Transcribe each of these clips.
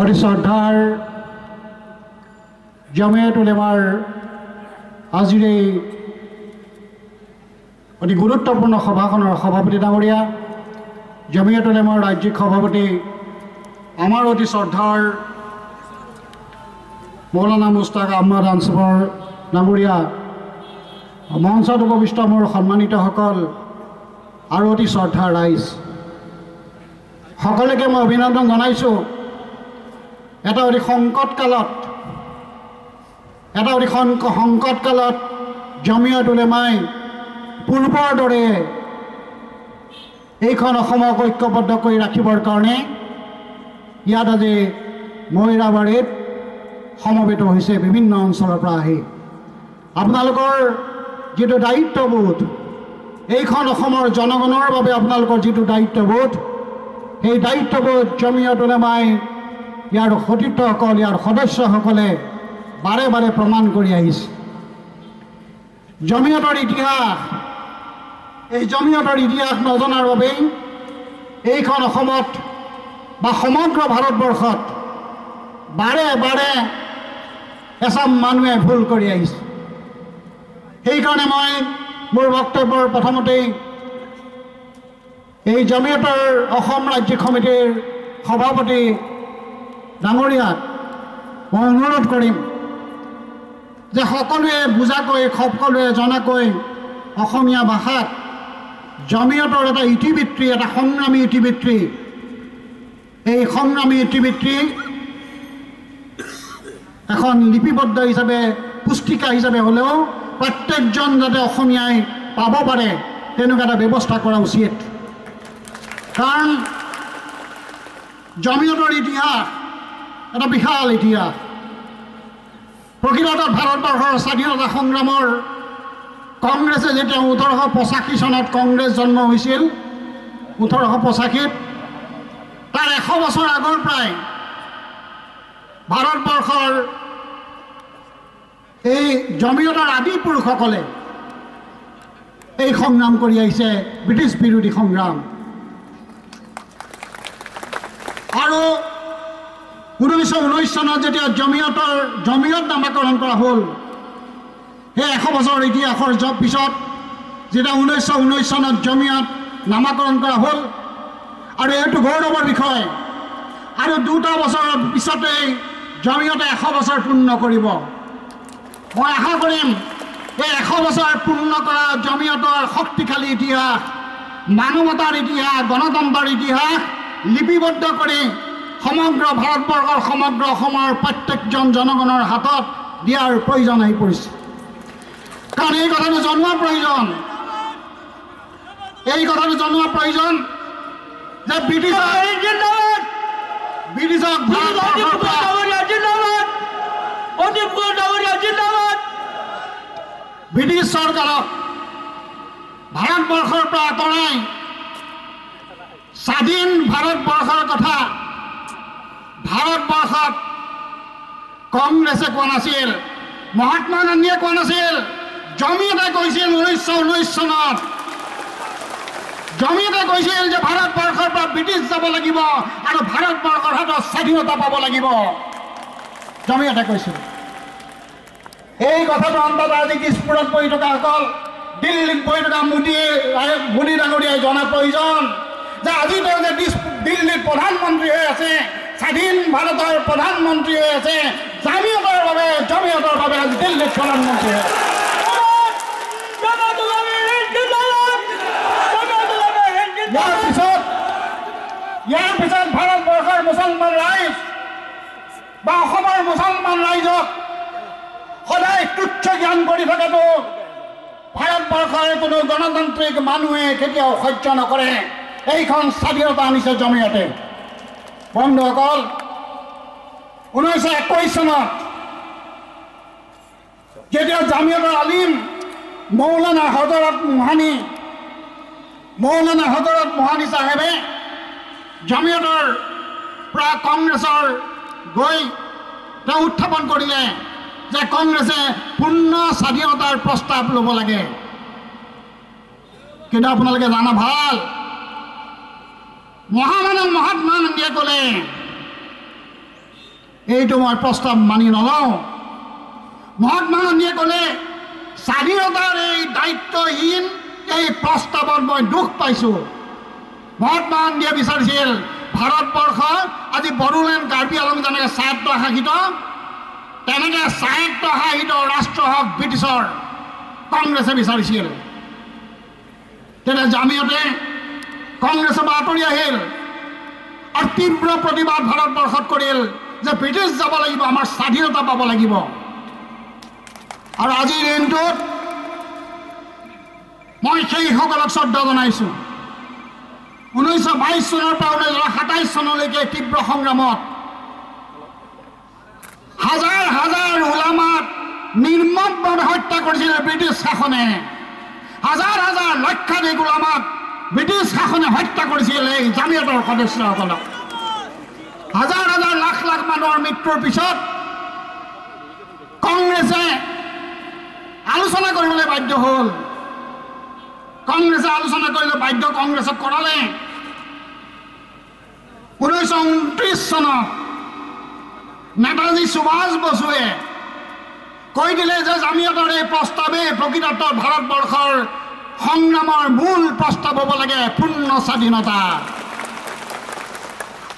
অতি শ্ৰদ্ধাৰ জমিয়ত উলেমাৰ আজিৰ এই অতি গুৰুত্বপূৰ্ণ সভাখনৰ সভাপতি ডাঙৰীয়া, জমিয়ত উলেমাৰ ৰাজ্যিক সভাপতি আমাৰ অতি শ্ৰদ্ধাৰ মৌলানা মুস্তাক আহমদ আনছাৰ ডাঙৰীয়া, মঞ্চত উপবিষ্ট মোৰ সন্মানিতসকল আৰু অতি শ্ৰদ্ধাৰ ৰাইজ, সকলোকে মই অভিনন্দন জনাইছোঁ। এটা অতি সংকটকালত জমিয়ত উলেমাই পূৰ্বৰ দৰে এইখন অসমক ঐক্যবদ্ধ কৰি ৰাখিবৰ কাৰণে ইয়াত আজি মইৰাবাৰীত সমবেত হৈছে বিভিন্ন অঞ্চলৰ পৰা আহি। আপোনালোকৰ যিটো দায়িত্ববোধ, এইখন অসমৰ জনগণৰ বাবে আপোনালোকৰ যিটো দায়িত্ববোধ, সেই দায়িত্ববোধ জমিয়ত উলেমাই ইয়াৰ সতীৰ্থসকল, ইয়াৰ সদস্যসকলে বাৰে বাৰে প্ৰমাণ কৰি আহিছে। জমিয়তৰ ইতিহাস, এই জমিয়তৰ ইতিহাস নজনাৰ বাবেই এইখন অসমত বা সমগ্ৰ ভাৰতবৰ্ষত বাৰে বাৰে এচাম মানুহে ভুল কৰি আহিছে। সেইকাৰণে মই মোৰ বক্তব্যৰ প্ৰথমতেই এই জমিয়তৰ অসম ৰাজ্যিক সমিতিৰ সভাপতি ডাঙৰীয়াক মই অনুৰোধ কৰিম যে সকলোৱে বুজাকৈ, সকলোৱে জনাকৈ অসমীয়া ভাষাত জমিয়তৰ এটা ইতিবৃত্তি, এটা সংগ্ৰামী ইতিবৃত্তি, এই সংগ্ৰামী ইতিবৃত্তি এখন লিপিবদ্ধ হিচাপে, পুস্তিকা হিচাপে হ'লেও প্ৰত্যেকজন যাতে অসমীয়াই পাব পাৰে তেনেকুৱা এটা ব্যৱস্থা কৰা উচিত। কাৰণ জমিয়তৰ ইতিহাস এটা বিশাল ইতিহাস। প্ৰকৃততে ভাৰতবৰ্ষৰ স্বাধীনতা সংগ্ৰামৰ কংগ্ৰেছে যেতিয়া 1885 চনত কংগ্ৰেছ জন্ম হৈছিল, 1885 তাৰ 100 বছৰ আগৰ পৰাই ভাৰতবৰ্ষৰ এই জমিয়তৰ আদি পুৰুষসকলে এই সংগ্ৰাম কৰি আহিছে, ব্ৰিটিছ বিৰোধী সংগ্ৰাম। আৰু 1919 চনত যেতিয়া জমিয়ত নামাকৰণ কৰা হ'ল, সেই 100 বছৰ ইতিহাসৰ পিছত যেতিয়া 1919 চনত জমিয়ত নামাকৰণ কৰা হ'ল, আৰু এইটো গৌৰৱৰ বিষয়, আৰু 2টা বছৰৰ পিছতেই জমিয়তে 100 বছৰ পূৰ্ণ কৰিব। মই আশা কৰিম এই 100 বছৰ পূৰ্ণ কৰা জমিয়তৰ শক্তিশালী ইতিহাস, মানৱতাৰ ইতিহাস, গণতন্ত্ৰৰ ইতিহাস লিপিবদ্ধ কৰি সমগ্ৰ ভাৰতবৰ্ষৰ, সমগ্ৰ অসমৰ প্ৰত্যেকজন জনগণৰ হাতত দিয়াৰ প্ৰয়োজন আহি পৰিছে। কাৰণ এই কথাটো জনোৱা প্ৰয়োজন, যে ব্ৰিটিছক ব্ৰিটিছ চৰকাৰক ভাৰতবৰ্ষৰ পৰা আঁতৰাই স্বাধীন ভাৰতবৰ্ষৰ কথা ভাৰতবৰ্ষত কংগ্ৰেছে কোৱা নাছিল, মহাত্মা গান্ধীয়ে কোৱা নাছিল, জমিয়তে কৈছিল 1919 চনত। জমিয়তে কৈছিল যে ভাৰতবৰ্ষৰ পৰা ব্ৰিটিছ যাব লাগিব আৰু ভাৰতবৰ্ষৰ হাতত স্বাধীনতা পাব লাগিব, জমিয়তে কৈছিল। এই কথাটো অন্তত আজি দিছপুৰত বহি থকাসকল, দিল্লীত বহি থকা মোদী ডাঙৰীয়াই জনা প্ৰয়োজন যে আজি তেওঁ যে দিল্লীত প্ৰধানমন্ত্ৰী হৈ আছে, স্বাধীন ভাৰতৰ প্ৰধানমন্ত্ৰী হৈ আছে, জমিয়তৰ বাবে আজি দিল্লীত প্ৰধানমন্ত্ৰী হৈ আছে। ইয়াৰ পিছত ভাৰতবৰ্ষৰ মুছলমান ৰাইজ বা অসমৰ মুছলমান ৰাইজক সদায় তুচ্ছ জ্ঞান কৰি থকাটো ভাৰতবৰ্ষৰ কোনো গণতান্ত্ৰিক মানুহে কেতিয়াও সহ্য নকৰে। এইখন স্বাধীনতা আনিছে জমিয়তে। বন্ধুসকল, 1921 চনত যেতিয়া জমিয়তৰ আলিম মৌলানা হজৰত মোহানী চাহেবে জমিয়তৰ পৰা কংগ্ৰেছৰ গৈ তেওঁ উত্থাপন কৰিলে যে কংগ্ৰেছে পূৰ্ণ স্বাধীনতাৰ প্ৰস্তাৱ ল'ব লাগে। কিন্তু আপোনালোকে জানা ভাল, মহামানৱ মহাত্মা গান্ধীয়ে ক'লে এইটো মই প্ৰস্তাৱ মানি নলওঁ। মহাত্মা গান্ধীয়ে ক'লে স্বাধীনতাৰ এই দায়িত্বহীন এই প্ৰস্তাৱত মই দুখ পাইছোঁ। মহাত্মা গান্ধীয়ে বিচাৰিছিল ভাৰতবৰ্ষ আজি বড়োলেণ্ড কাৰ্বি আলং যেনেকৈ স্বায়ত্ব শাসিত, তেনেকৈ স্বায়ত্ব শাসিত ৰাষ্ট্ৰ হওক ব্ৰিটিছৰ। কংগ্ৰেছে বিচাৰিছিল। তেতিয়া জামিয়তে কংগ্ৰেছৰ পৰা আঁতৰি আহিল আৰু তীব্ৰ প্ৰতিবাদ ভাৰতবৰ্ষত কৰিল যে ব্ৰিটিছ যাব লাগিব, আমাৰ স্বাধীনতা পাব লাগিব। আৰু আজিৰ দিনটোত মই সেইসকলক শ্ৰদ্ধা জনাইছোঁ। 1922 চনৰ পৰা 1927 চনলৈকে তীব্ৰ সংগ্ৰামত হাজাৰ হাজাৰ ওলামাক নিৰ্মমভাৱে হত্যা কৰিছিল ব্ৰিটিছ শাসনে। হাজাৰ হাজাৰ লক্ষাধিক ওলামাক ব্ৰিটিছ শাসনে হত্যা কৰিছিল এই জামিয়তৰ সদস্যসকলক। হাজাৰ হাজাৰ লাখ লাখ মানুহৰ মৃত্যুৰ পিছত কংগ্ৰেছে আলোচনা কৰিবলৈ বাধ্য হ'ল। কংগ্ৰেছে আলোচনা কৰিবলৈ বাধ্য কংগ্ৰেছক কৰালে 1929 চনত নেতাজী সুভাষ বসুৱে কৈ দিলে যে জামিয়তৰ এই প্ৰস্তাৱে প্ৰকৃতাৰ্থত ভাৰতবৰ্ষৰ সংগ্ৰামৰ মূল প্ৰস্তাৱ হ'ব লাগে, পূৰ্ণ স্বাধীনতা।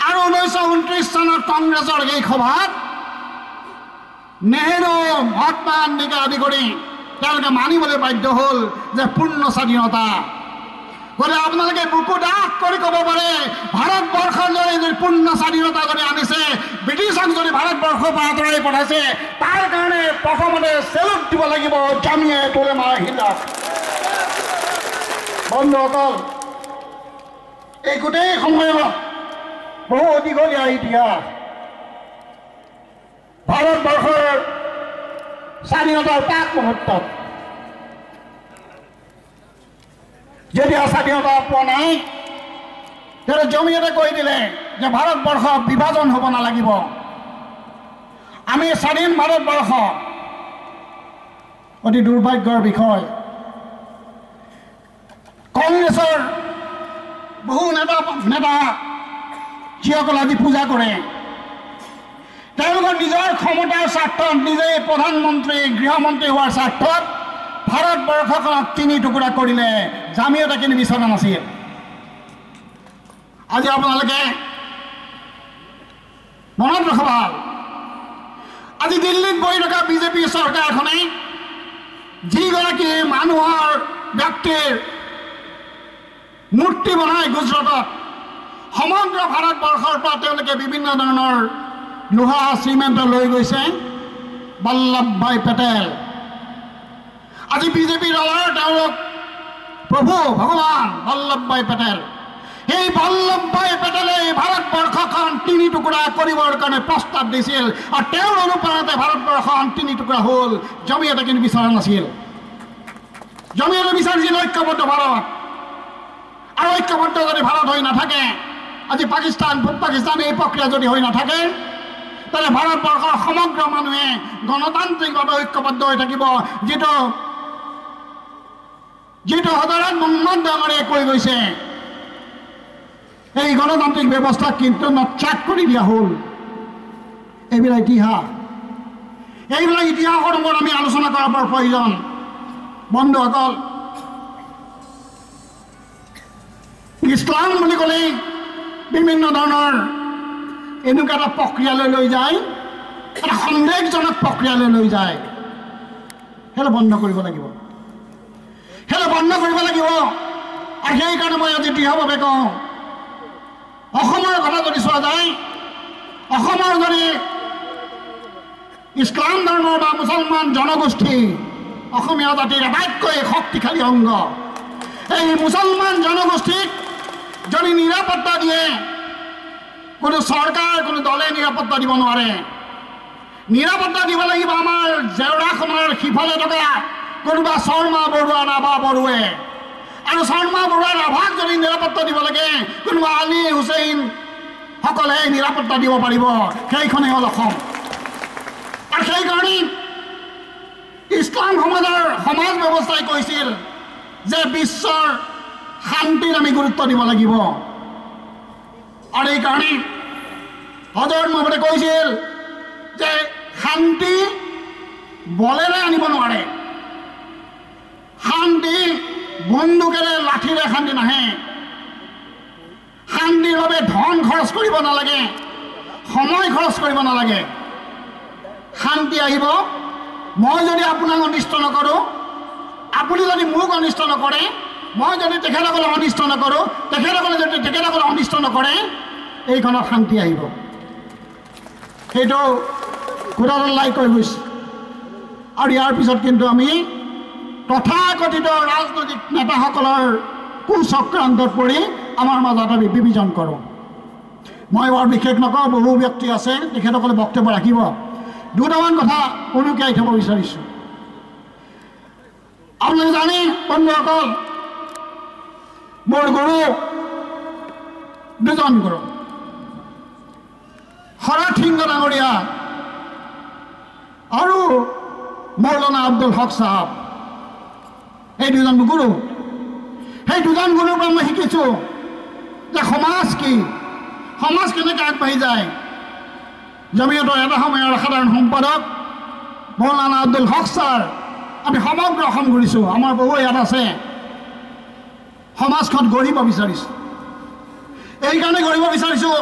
আৰু 1929 চনত কংগ্ৰেছৰ এই সভাত নেহেৰু মহাত্মা গান্ধীকে আদি কৰি তেওঁলোকে মানিবলৈ বাধ্য হ'ল যে পূৰ্ণ স্বাধীনতা। গতিকে আপোনালোকে বুকু ডাঠ কৰি ক'ব পাৰে ভাৰতবৰ্ষৰ যদি পূৰ্ণ স্বাধীনতা যদি আনিছে, ব্ৰিটিছক যদি ভাৰতবৰ্ষৰ পৰা আঁতৰাই পঠাইছে, তাৰ কাৰণে প্ৰথমতে চেলুট দিব লাগিব জামিয়াত উলেমা হিন্দক। বন্ধুসকল, এই গোটেই সময়ত বহু দীঘলীয়া ইতিহাস। ভাৰতবৰ্ষৰ স্বাধীনতাৰ প্ৰাক মুহূৰ্তত যেতিয়া স্বাধীনতা পোৱা নাই, তেতিয়া জমিয়তে কৈ দিলে যে ভাৰতবৰ্ষ বিভাজন হ'ব নালাগিব, আমি স্বাধীন ভাৰতবৰ্ষ। অতি দুৰ্ভাগ্যৰ বিষয়, কংগ্ৰেছৰ বহু নেতা যিসকল আজি পূজা কৰে, তেওঁলোকৰ নিজৰ ক্ষমতাৰ স্বাৰ্থত, নিজেই প্ৰধানমন্ত্ৰী গৃহমন্ত্ৰী হোৱাৰ স্বাৰ্থত ভাৰতবৰ্ষখনক তিনি টুকুৰা কৰিলে। জামিয়তে কিন্তু বিচৰা নাছিল। আজি আপোনালোকে মনত ৰখাব, আজি দিল্লীত বহি থকা বিজেপি চৰকাৰখনে যিগৰাকী মানুহৰ ব্যক্তিৰ মূৰ্তি বনাই গুজৰাটত সমগ্ৰ ভাৰতবৰ্ষৰ পৰা তেওঁলোকে বিভিন্ন ধৰণৰ লোহা চিমেণ্ট লৈ গৈছে, বল্লভভাই পেটেল। আজি বিজেপি দলৰ তেওঁলোক প্ৰভু ভগৱান বল্লভভাই পেটেল। এই বল্লভভাই পেটেলে ভাৰতবৰ্ষখন তিনি টুকুৰা কৰিবৰ কাৰণে প্ৰস্তাৱ দিছিল আৰু তেওঁৰ অনুপ্ৰেৰণাতে ভাৰতবৰ্ষখন তিনি টুকুৰা হ'ল। জমিয়তে কিন্তু বিচৰা নাছিল। জমিয়তে বিচাৰিছিল ঐক্যবদ্ধ ভাৰত। আৰু ঐক্যবদ্ধ যদি ভাৰত হৈ নাথাকে, আজি পাকিস্তান পূব পাকিস্তান এই প্ৰক্ৰিয়া যদি হৈ নাথাকে, তাহলে ভাৰতবৰ্ষৰ সমগ্ৰ মানুহে গণতান্ত্ৰিকভাৱে ঐক্যবদ্ধ হৈ থাকিব। যিটো হজৰত মোহাম্মদ ডাঙৰীয়াই কৈ গৈছে, এই গণতান্ত্ৰিক ব্যৱস্থাক কিন্তু নচ্ছাত কৰি দিয়া হ'ল। এইবিলাক ইতিহাস, এইবিলাক ইতিহাসৰ ওপৰত আমি আলোচনা কৰাৰ প্ৰয়োজন। বন্ধুসকল, ইছলাম বুলি ক'লেই বিভিন্ন ধৰণৰ এনেকুৱা এটা প্ৰক্ৰিয়ালৈ লৈ যায়, এটা সন্দেহজনক প্ৰক্ৰিয়ালৈ লৈ যায়। সেইটো বন্ধ কৰিব লাগিব, সেইটো বন্ধ কৰিব লাগিব। আৰু সেইকাৰণে মই আজি দৃঢ়ভাৱে কওঁ, অসমৰ কথা যদি চোৱা যায়, অসমৰ যদি ইছলাম ধৰ্মৰ বা মুছলমান জনগোষ্ঠী অসমীয়া জাতিৰ আটাইতকৈ শক্তিশালী অংগ, এই মুছলমান জনগোষ্ঠীক যদি নিৰাপত্তা দিয়ে, কোনো চৰকাৰ কোনো দলে নিৰাপত্তা দিব নোৱাৰে। নিৰাপত্তা দিব লাগিব আমাৰ জেওৰাখনৰ সিফালে থকা কোনোবা শৰ্মা বৰুৱা, ৰাভা বড়োৱে। আৰু শৰ্মা বৰুৱা, ৰাভাক যদি নিৰাপত্তা দিব লাগে, কোনোবা আলী হুছেইন সকলে নিৰাপত্তা দিব পাৰিব। সেইখনেই হ'ল অসম। আৰু সেইকাৰণে ইছলাম সমাজ ব্যৱস্থাই কৈছিল যে বিশ্বৰ শান্তিত আমি গুৰুত্ব দিব লাগিব। আৰু এইকাৰণে হজৰত মোহাম্মদে কৈছিল যে শান্তি বলেৰে আনিব নোৱাৰে, শান্তি বন্দুকেৰে লাঠিৰে শান্তি নাহে, শান্তিৰ বাবে ধন খৰচ কৰিব নালাগে, সময় খৰচ কৰিব নালাগে। শান্তি আহিব মই যদি আপোনাক অনিষ্ট নকৰোঁ, আপুনি যদি মোক অনিষ্ট নকৰে, মই যদি তেখেতসকলক অনিষ্ট নকৰোঁ, তেখেতসকলে যদি তেখেতসকলক অনিষ্ট নকৰে, এইখনত শান্তি আহিব। সেইটো খুদালাই কৈ গৈছে। আৰু ইয়াৰ পিছত কিন্তু আমি তথাকথিত ৰাজনৈতিক নেতাসকলৰ কুচক্ৰান্তত পৰি আমাৰ মাজত আমি বিভাজন কৰোঁ। মই বৰ বিশেষ নকওঁ, বহু ব্যক্তি আছে তেখেতসকলে বক্তব্য ৰাখিব। দুটামান কথা উনুকিয়াই থ'ব বিচাৰিছোঁ। আপোনালোকে জানে বন্ধুসকল, মোৰ গুৰু দুজন গুৰু, শৰৎ সিংহ ডাঙৰীয়া আৰু মৌলানা আব্দুল হক চাহাব, এই দুজন গুৰু। সেই দুজন গুৰুৰ পৰা মই শিকিছোঁ যে সমাজ কি, সমাজ কেনেকৈ আগবাঢ়ি যায়। জমিয়তৰ এটা সময়ৰ সাধাৰণ সম্পাদক মৌলানা আব্দুল হক ছাৰ, আমি সমগ্ৰ অসম ঘূৰিছোঁ, আমাৰ বহু ইয়াত আছে। সমাজখন গঢ়িব বিচাৰিছোঁ। এইকাৰণে গঢ়িব বিচাৰিছোঁ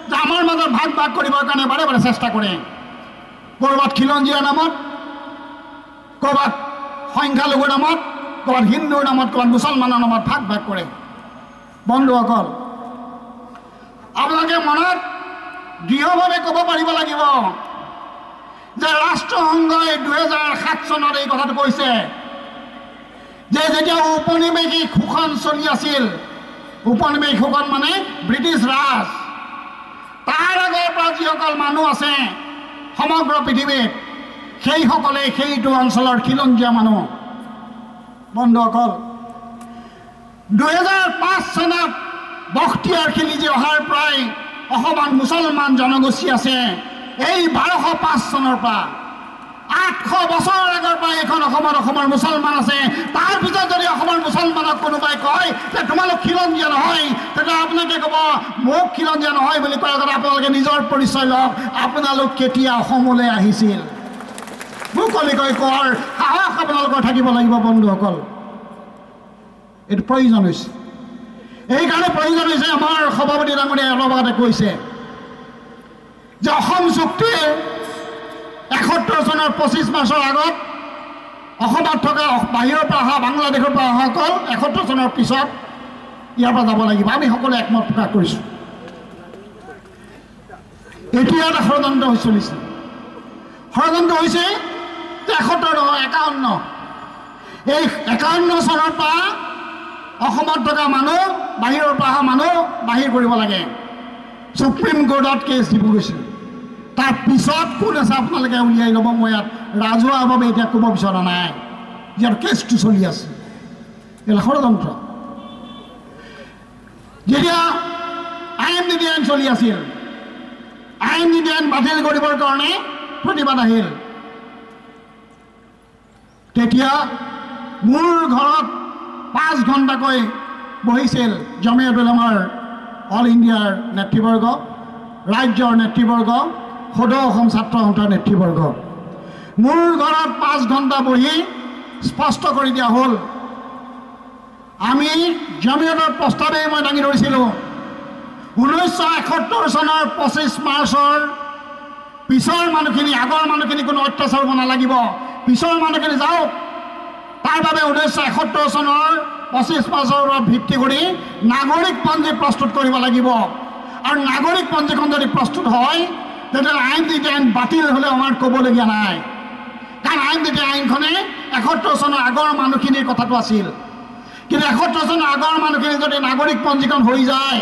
যে আমাৰ মাজত ভাগ ভাগ কৰিবৰ কাৰণে বাৰে বাৰে চেষ্টা কৰে। ক'ৰবাত খিলঞ্জীয়াৰ নামত, ক'ৰবাত সংখ্যালঘুৰ নামত, ক'ৰবাত হিন্দুৰ নামত, ক'ৰবাত মুছলমানৰ নামত ভাগ ভাগ কৰে। বন্ধুসকল, আপোনালোকে মনত দৃঢ়ভাৱে ক'ব পাৰিব লাগিব যে ৰাষ্ট্ৰসংঘই 2007 চনত এই কথাটো কৈছে যে যেতিয়া ঔপনিৱেশিক শোষণ চলি আছিল, ঔপনিৱেশিক শোষণ মানে ব্ৰিটিছ ৰাজ, তাৰ আগৰ পৰা যিসকল মানুহ আছে সমগ্ৰ পৃথিৱীত, সেইসকলে সেইটো অঞ্চলৰ খিলঞ্জীয়া মানুহ। বন্ধুসকল, 2005 চনত বখতিয়াৰ খিলিজী অহাৰ পৰাই অসমত মুছলমান জনগোষ্ঠী আছে। এই 1205 চনৰ পৰা 800 বছৰ আগৰ পৰা এইখন অসমৰ মুছলমান আছে। তাৰ পিছত যদি অসমৰ মুছলমানক কোনোবাই কয় যে তোমালোক খিলঞ্জীয়া নহয়, তেতিয়া আপোনালোকে ক'ব মোক খিলঞ্জীয়া নহয় বুলি কোৱাৰ আগতে আপোনালোকে নিজৰ পৰিচয় লওক, আপোনালোক কেতিয়া অসমলৈ আহিছিল। মুকলিকৈ কোৱাৰ সাহস আপোনালোকৰ থাকিব লাগিব। বন্ধুসকল, এইটো প্ৰয়োজন হৈছে। এইকাৰণে প্ৰয়োজন হৈছে, আমাৰ সভাপতি ডাঙৰীয়াই অলপ আগতে কৈছে যে অসম চুক্তিৰ 71 চনৰ 25 মাৰ্চৰ আগত অসমত থকা বাহিৰৰ পৰা অহা, বাংলাদেশৰ পৰা অহাসকল 71 চনৰ পিছত ইয়াৰ পৰা যাব লাগিব। আমি সকলোৱে একমত প্ৰকাশ কৰিছোঁ। এতিয়া এটা ষড়যন্ত্ৰ হৈ চলিছে। ষড়যন্ত্ৰ হৈছে যে 71 নহয়, 51। এই 51 চনৰ পৰা অসমত থকা মানুহ, বাহিৰৰ পৰা অহা মানুহ বাহিৰ কৰিব লাগে। সুপ্ৰিম কোৰ্টত কেছ দিব গৈছিল। তাৰ পিছত কোন আছে আপোনালোকে উলিয়াই ল'ব। মই ইয়াত ৰাজহুৱাভাৱে এতিয়া ক'ব বিচৰা নাই, ইয়াৰ কেছটো চলি আছে। এইটো ষড়যন্ত্ৰ। যেতিয়া IMDB আইন চলি আছিল, IMDB আইন বাতিল কৰিবৰ কাৰণে প্ৰতিবাদ আহিল। তেতিয়া মোৰ ঘৰত 5 ঘণ্টাকৈ বহিছিল জমিয়ত উলামাৰ অল ইণ্ডিয়াৰ নেতৃবৰ্গ, ৰাজ্যৰ নেতৃবৰ্গ, সদৌ অসম ছাত্ৰ সন্থাৰ নেতৃবৰ্গ। মোৰ ঘৰত 5 ঘণ্টা বহি স্পষ্ট কৰি দিয়া হ'ল, আমি জমিয়তৰ প্ৰস্তাৱেই মই দাঙি ধৰিছিলোঁ 1971 চনৰ 25 মাৰ্চৰ পিছৰ মানুহখিনি, আগৰ মানুহখিনি কোনো অত্যাচাৰ হ'ব নালাগিব, পিছৰ মানুহখিনি যাওক। তাৰ বাবে 1971 চনৰ 25 মাৰ্চৰ ওপৰত ভিত্তি কৰি নাগৰিকপঞ্জী প্ৰস্তুত কৰিব লাগিব। আৰু নাগৰিকপঞ্জীখন যদি প্ৰস্তুত হয়, তেতিয়াহ'লে IMDB আইন বাতিল হ'লে আমাৰ ক'বলগীয়া নাই। কাৰণ IMDB আইনখনে 71 চনৰ আগৰ মানুহখিনিৰ কথাটো আছিল। কিন্তু 71 চনৰ আগৰ মানুহখিনি যদি নাগৰিকপঞ্জীখন হৈ যায়,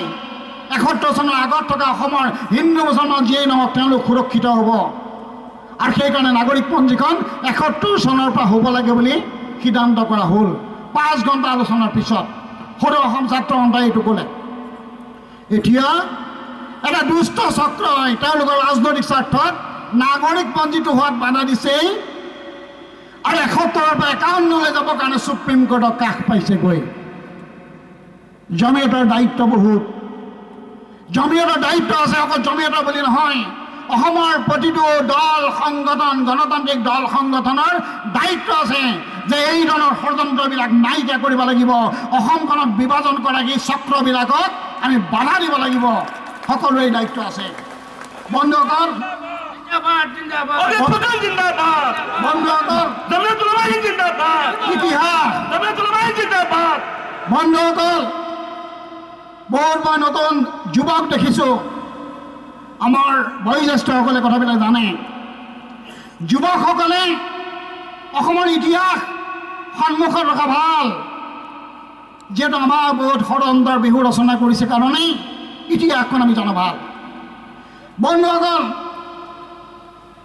71 চনৰ আগত থকা অসমৰ হিন্দু মুছলমান যিয়েই নহওক তেওঁলোক সুৰক্ষিত হ'ব। আৰু সেইকাৰণে নাগৰিকপঞ্জীখন 71 চনৰ পৰা হ'ব লাগে বুলি সিদ্ধান্ত কৰা হ'ল। 5 ঘণ্টা আলোচনাৰ পিছত সদৌ অসম ছাত্ৰ সন্থাই এইটো ক'লে। এতিয়া এটা দুষ্ট চক্ৰই তেওঁলোকৰ ৰাজনৈতিক স্বাৰ্থত নাগৰিকপঞ্জীটো হোৱাত বাধা দিছেই, আৰু 71 পৰা 51লৈ যাবৰ কাৰণে সুপ্ৰিম কোৰ্টৰ কাষ পাইছেগৈ। জমিয়তৰ দায়িত্ব বহুত, জমিয়তৰ দায়িত্ব আছে। অকল জমিয়তৰ বুলি নহয়, অসমৰ প্ৰতিটো দল সংগঠন গণতান্ত্ৰিক দল সংগঠনৰ দায়িত্ব আছে যে এই ধৰণৰ ষড়যন্ত্ৰবিলাক নাইকিয়া কৰিব লাগিব অসমখনক বিভাজন কৰা এই চক্ৰবিলাকক আমি বাধা দিব লাগিব সকলোৰে দায়িত্ব আছে বন্ধুসকল বন্ধুসকল বহুত মই নতুন যুৱক দেখিছোঁ আমাৰ বয়োজ্যেষ্ঠসকলে কথাবিলাক জানে যুৱকসকলে অসমৰ ইতিহাস সন্মুখত ৰখা ভাল যিহেতু আমাৰ বহুত ষড়যন্ত্ৰৰ বিহু ৰচনা কৰিছে কাৰণেই ইতিহাসখন আমি জনা ভাল বন্ধুসকল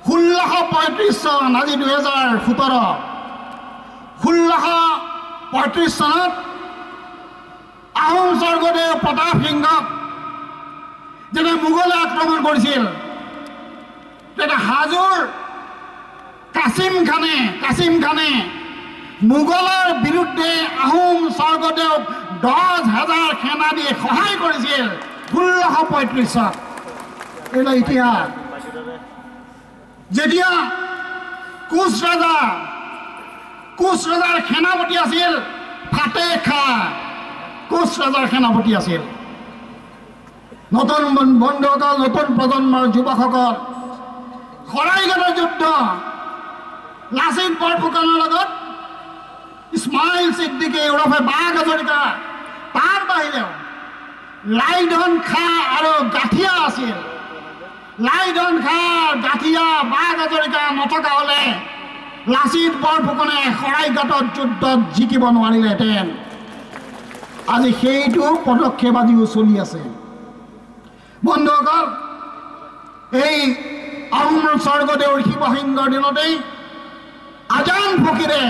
1635 চন আজি 2017 1635 চনত আহোম স্বৰ্গদেউ প্ৰতাপ সিংহক যেনে মোগলে আক্ৰমণ কৰিছিল তেতিয়া হাজোৰ কাছিম খানে মোগলৰ বিৰুদ্ধে আহোম স্বৰ্গদেউক 10,000 সেনা দিয়ে সহায় কৰিছিল 1635 চনত এইটো ইতিহাস যেতিয়া কোচ ৰজাৰ সেনাপতি আছিল ফাতে খা কোচ ৰজাৰ সেনাপতি আছিল নতুন বন্ধুসকল নতুন প্ৰজন্মৰ যুৱকসকল শৰাইঘাটৰ যুদ্ধ লাচিত বৰফুকনৰ লগত ইছমাইল ছিদ্দিকী ওৰফে বাঘ হাজৰিকা তাৰ বাহিৰেও লাইধন খা আৰু গাঠিয়া আছিল লাইধন খা গাঠিয়া বাঘ হাজৰিকা নথকা হ'লে লাচিত বৰফুকনে শৰাইঘাটৰ যুদ্ধত জিকিব নোৱাৰিলেহেঁতেন আজি সেইটো পদক্ষেপ আজিও চলি আছে বন্ধুসকল এই আহোম স্বৰ্গদেউৰ শিৱসিংহৰ দিনতেই আজান ফকীৰে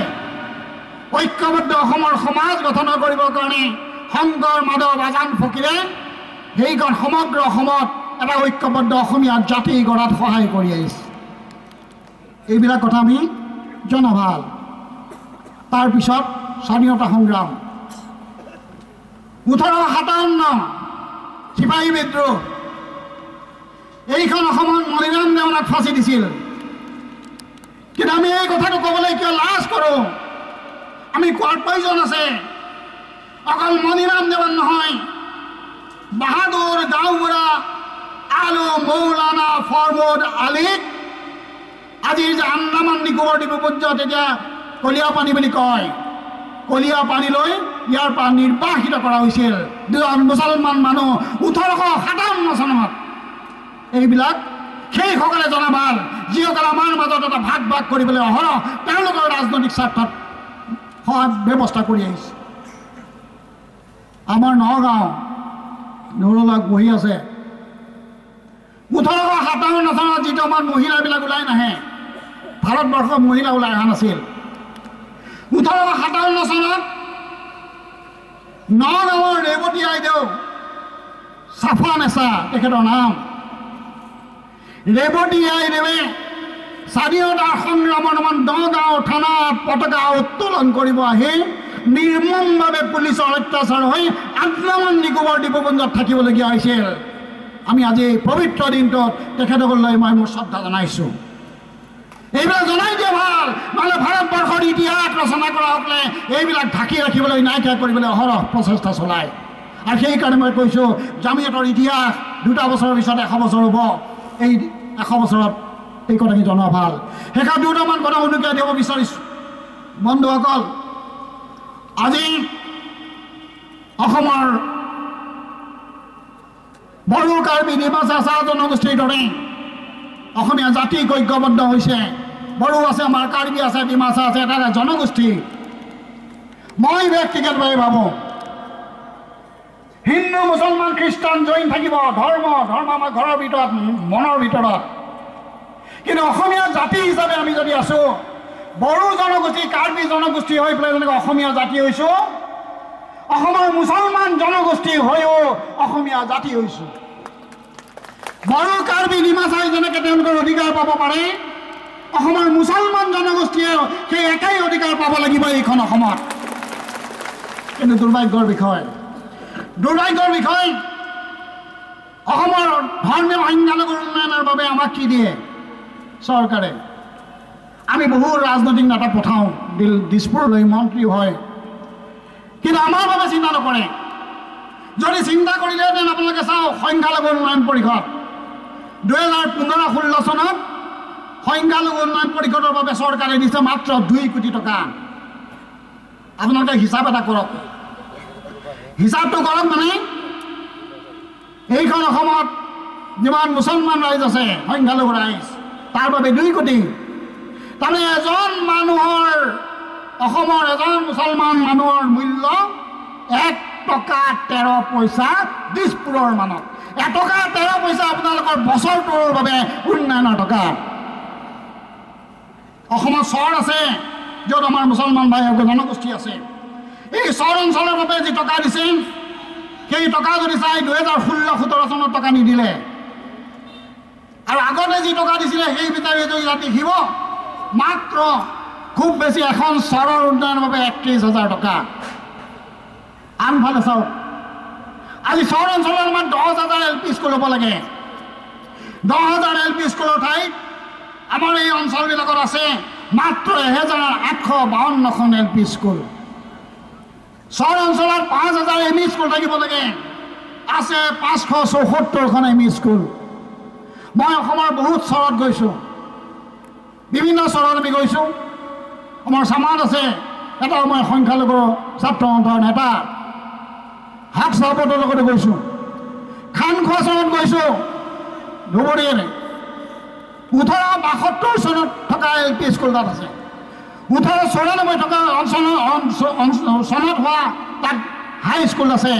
ঐক্যবদ্ধ অসমৰ সমাজ গঠন কৰিবৰ কাৰণে শংকৰ মাধৱ আজান ফকীৰে সেইখন সমগ্ৰ অসমত এটা ঐক্যবদ্ধ অসমীয়া জাতি গঢ়াত সহায় কৰি আহিছে এইবিলাক কথা আমি জনা ভাল তাৰপিছত স্বাধীনতা সংগ্ৰাম 1857 চিপাহী বিদ্ৰোহ এইখন অসমত মণিৰাম দেৱানক ফাঁচি দিছিল কিন্তু আমি এই কথাটো ক'বলৈ কিয় লাজ কৰোঁ আমি কোৱাৰ প্ৰয়োজন আছে অকল মণিৰাম দেৱান নহয় বাহাদুৰ গাঁওবুঢ়া আৰু মৌলানা ফৰমুদ আলীক আজিৰ যে আন্দামান নিকোবৰ দ্বীপপুঞ্জত এতিয়া কলীয়া পানী বুলি কয় কলীয়া পানীলৈ ইয়াৰ পৰা নিৰ্বাসিত কৰা হৈছিল দুজন মুছলমান মানুহ 1857 চনত এইবিলাক সেইসকলে জনা ভাল যিসকলে আমাৰ মাজত এটা ভাগ কৰিবলৈ অহৰহ তেওঁলোকৰ ৰাজনৈতিক স্বাৰ্থত ব্যৱস্থা কৰি আহিছে আমাৰ নগাঁও নৰলাক বহি আছে 1857 চনত যিটো আমাৰ মহিলাবিলাক ওলাই নাহে ভাৰতবৰ্ষৰ মহিলা ওলাই অহা নাছিল 1857 চনত নগাঁৱৰ ৰেৱতী আইদেউ চাফা নেচা তেখেতৰ নাম ৰেৱতী আইদেৱে স্বাধীনতা সংগ্ৰামৰ নামত নগাঁও থানাত পতাকা উত্তোলন কৰিব আহি নিৰ্মমভাৱে পুলিচৰ অত্যাচাৰ হৈ আন্দামান নিকোবৰ দ্বীপপুঞ্জত থাকিবলগীয়া হৈছিল আমি আজি পবিত্ৰ দিনটোত তেখেতসকললৈ মই মোৰ শ্ৰদ্ধা জনাইছোঁ এইবিলাক জনাই দিয়া ভাল নহ'লে ভাৰতবৰ্ষৰ ইতিহাস ৰচনা কৰাসকলে এইবিলাক ঢাকি ৰাখিবলৈ নাইকিয়া কৰিবলৈ অহৰহ প্ৰচেষ্টা চলায় আৰু সেইকাৰণে মই কৈছোঁ জামিয়াতৰ ইতিহাস 2 বছৰৰ পিছত 100 বছৰ হ'ব এই 100 বছৰত এই কথাখিনি জনোৱা ভাল সেইকাৰণে দুটামান কথা অনুজ্ঞা দিব বিচাৰিছোঁ বন্ধুসকল আজি অসমৰ বড়ো কাৰ্বি ডিমাচা চাহ জনগোষ্ঠীৰ দৰে অসমীয়া জাতি ঐক্যবদ্ধ হৈছে বড়ো আছে আমাৰ কাৰ্বি আছে ডিমাচা আছে এটা জনগোষ্ঠী মই ব্যক্তিগতভাৱে ভাবোঁ হিন্দু মুছলমান খ্ৰীষ্টান জৈন থাকিব ধৰ্ম আমাৰ ঘৰৰ ভিতৰত মনৰ ভিতৰত কিন্তু অসমীয়া জাতি হিচাপে আমি যদি আছোঁ বড়ো জনগোষ্ঠী কাৰ্বি জনগোষ্ঠী হৈ পেলাই যেনেকৈ অসমীয়া জাতি হৈছোঁ অসমৰ মুছলমান জনগোষ্ঠী হৈও অসমীয়া জাতি হৈছোঁ বড়ো কাৰ্বি ডিমাচাই যেনেকৈ তেওঁলোকৰ অধিকাৰ পাব পাৰে অসমৰ মুছলমান জনগোষ্ঠীয়ে সেই একেই অধিকাৰ পাব লাগিব এইখন অসমত কিন্তু দুৰ্ভাগ্যৰ বিষয় অসমৰ ধৰ্মীয় সংখ্যালঘুৰ উন্নয়নৰ বাবে আমাক কি দিয়ে চৰকাৰে? আমি বহু ৰাজনৈতিক নেতা পঠাওঁ দিছপুৰলৈ, মন্ত্ৰী হয়, কিন্তু আমাৰ বাবে চিন্তা নকৰে। যদি চিন্তা কৰিলেহেঁতেন আপোনালোকে চাওক, সংখ্যালঘু উন্নয়ন পৰিষদ 2015-16 চনত সংখ্যালঘু উন্নয়ন পৰিষদৰ বাবে চৰকাৰে দিছে মাত্ৰ 2 কোটি টকা। আপোনালোকে হিচাপ এটা কৰক, হিচাপটো কৰক। মানে এইখন অসমত যিমান মুছলমান ৰাইজ আছে, সংখ্যালঘু ৰাইজ, তাৰ বাবে 2 কোটি। তাৰমানে এজন মানুহৰ, অসমৰ এজন মুছলমান মানুহৰ মূল্য 1 টকা 13 পইচা দিছপুৰৰ মানত। 1 টকা 13 পইচা আপোনালোকৰ বছৰটোৰ বাবে উন্নয়নৰ টকা। অসমত চহৰ আছে য'ত আমাৰ মুছলমান ভাই জনগোষ্ঠী আছে। এই চহৰ অঞ্চলৰ বাবে যি টকা দিছে, সেই টকা যদি চাই 2016-17 চনত টকা নিদিলে, আৰু আগতে যি টকা দিছিলে সেই ভিতৰত যদি দেখিব মাত্ৰ খুব বেছি এখন চহৰৰ উন্নয়নৰ বাবে 31,000 টকা। আনফালে চাওক, আজি চহৰ অঞ্চলত আমাৰ 10,000 LP স্কুল হ'ব লাগে। 10,000 LP স্কুলৰ ঠাইত আমাৰ এই অঞ্চলবিলাকত আছে মাত্ৰ 1,852খন LP স্কুল। চহৰ অঞ্চলত 5,000 ME স্কুল থাকিব লাগে, আছে 574খন ME স্কুল। মই অসমৰ বহুত চহৰত গৈছোঁ, বিভিন্ন চহৰত আমি গৈছোঁ। আমাৰ চামাত আছে এটা মই সংখ্যালঘু ছাত্ৰ সন্থাৰ নেতা, হাক চাহপতৰ লগতে গৈছোঁ। খানখোৱা চহৰত গৈছোঁ, ধুবুৰীৰ 1872 চনত থকা LP স্কুল তাত আছে। 1894 থকা চনত হোৱা তাত হাই স্কুল আছে।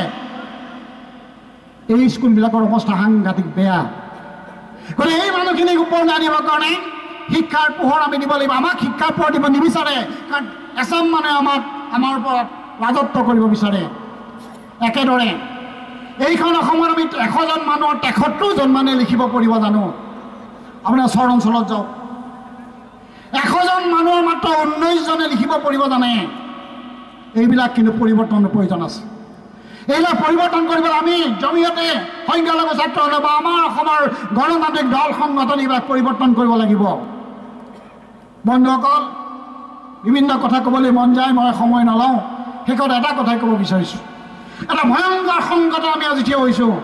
এই স্কুলবিলাকৰ অৱস্থা সাংঘাতিক বেয়া। গতিকে এই মানুহখিনিক ওপৰত আনিবৰ কাৰণে শিক্ষাৰ পোহৰ আমি দিব লাগিব। আমাক শিক্ষাৰ পোহৰ দিব নিবিচাৰে, কাৰণ এচাম মানে আমাৰ ওপৰত ৰাজত্ব কৰিব বিচাৰে। একেদৰে এইখন অসমত আমি 100জন মানুহৰ 73জন মানে লিখিব পঢ়িব জানো। আপোনাৰ চহৰ অঞ্চলত যাওক, 100জন মানুহৰ মাত্ৰ 19জনে লিখিব পঢ়িব জানে। এইবিলাক কিন্তু পৰিৱৰ্তনৰ প্ৰয়োজন আছে। এইবিলাক পৰিৱৰ্তন কৰিবলৈ আমি জমিয়তে, সংখ্যালঘু ছাত্ৰ বা আমাৰ অসমৰ গণতান্ত্ৰিক দল সংগঠন এইবিলাক পৰিৱৰ্তন কৰিব লাগিব। বন্ধুসকল, বিভিন্ন কথা ক'বলৈ মন যায়, মই সময় নলওঁ। শেষত এটা কথাই ক'ব বিচাৰিছোঁ, এটা ভয়ংকৰ সংকটত আমি আজি থিয় হৈছোঁ।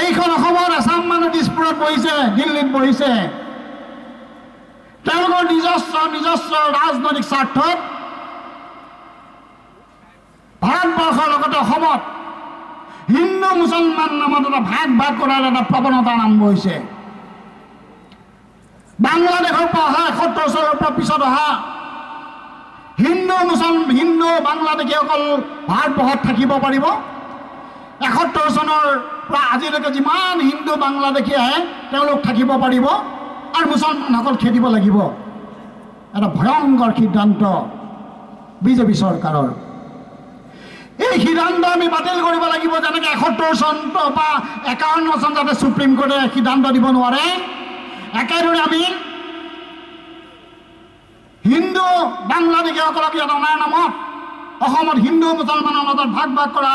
এইখন অসমত এচাম মানুহ দিছপুৰত বহিছে, দিল্লীত বহিছে। তেওঁলোকৰ নিজস্ব ৰাজনৈতিক স্বাৰ্থত ভাৰতবৰ্ষৰ লগতে অসমত হিন্দু মুছলমান নামত এটা ভাগ কৰাৰ এটা প্ৰৱণতা আৰম্ভ হৈছে। বাংলাদেশৰ পৰা অহা 71 চনৰ পৰা পিছত অহা হিন্দু বাংলাদেশীসকল ভাৰতবৰ্ষত থাকিব পাৰিব। 71 চনৰ পৰা আজিলৈকে যিমান হিন্দু বাংলাদেশী আহে তেওঁলোক থাকিব পাৰিব, আৰু মুছলমানসকল খেদিব লাগিব। এটা ভয়ংকৰ সিদ্ধান্ত বিজেপি চৰকাৰৰ। এই সিদ্ধান্ত আমি বাতিল কৰিব লাগিব। যেনেকৈ 71 চন বা 51 চন যাতে সুপ্ৰিম কোৰ্টে সিদ্ধান্ত দিব নোৱাৰে, একেদৰে আমি হিন্দু বাংলাদেশীসকলক ইয়াত অনাৰ নামত অসমত হিন্দু মুছলমানৰ মাজত ভাগ কৰা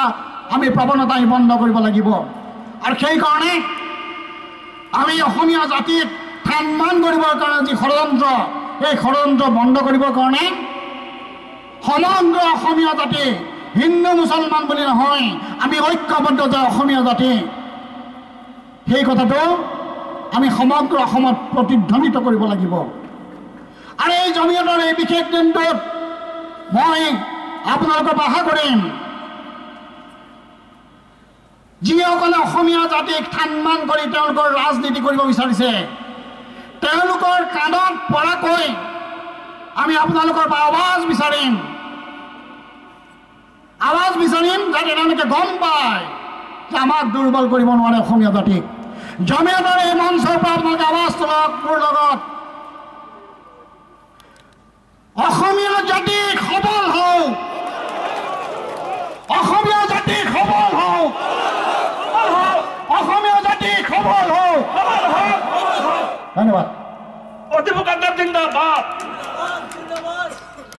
আমি প্ৰৱণতা বন্ধ কৰিব লাগিব। আৰু সেইকাৰণে আমি অসমীয়া জাতিক সন্মান কৰিবৰ কাৰণে যি ষড়যন্ত্ৰ, এই ষড়যন্ত্ৰ বন্ধ কৰিবৰ কাৰণে সমগ্ৰ অসমীয়া জাতি, হিন্দু মুছলমান বুলি নহয়, আমি ঐক্যবদ্ধ যে অসমীয়া জাতি, সেই কথাটো আমি সমগ্ৰ অসমত প্ৰতিধ্বনিত কৰিব লাগিব। আৰু এই জমিয়তৰ এই বিশেষ দিনটোত মই আপোনালোকক আশা কৰিম, যিসকলে অসমীয়া জাতিক সন্মান কৰি তেওঁলোকৰ ৰাজনীতি কৰিব বিচাৰিছে, তেওঁলোকৰ কাণত পৰাকৈ আমি আপোনালোকৰ আৱাজ বিচাৰিম, যাতে তেওঁলোকে গম পায় যে আমাক দুৰ্বল কৰিব নোৱাৰে অসমীয়া জাতিক। জমিয়তৰ এই মঞ্চৰ পৰা আপোনালোকে আৱাজ তোলক মোৰ লগত। অসমীয়া জাতি সবল হওক, অসমীয়া জাতি সবল হওক, অসমীয়া জাতি সবল হওক। ধন্যবাদ। অধিবক্তা জিন্দাবাদ।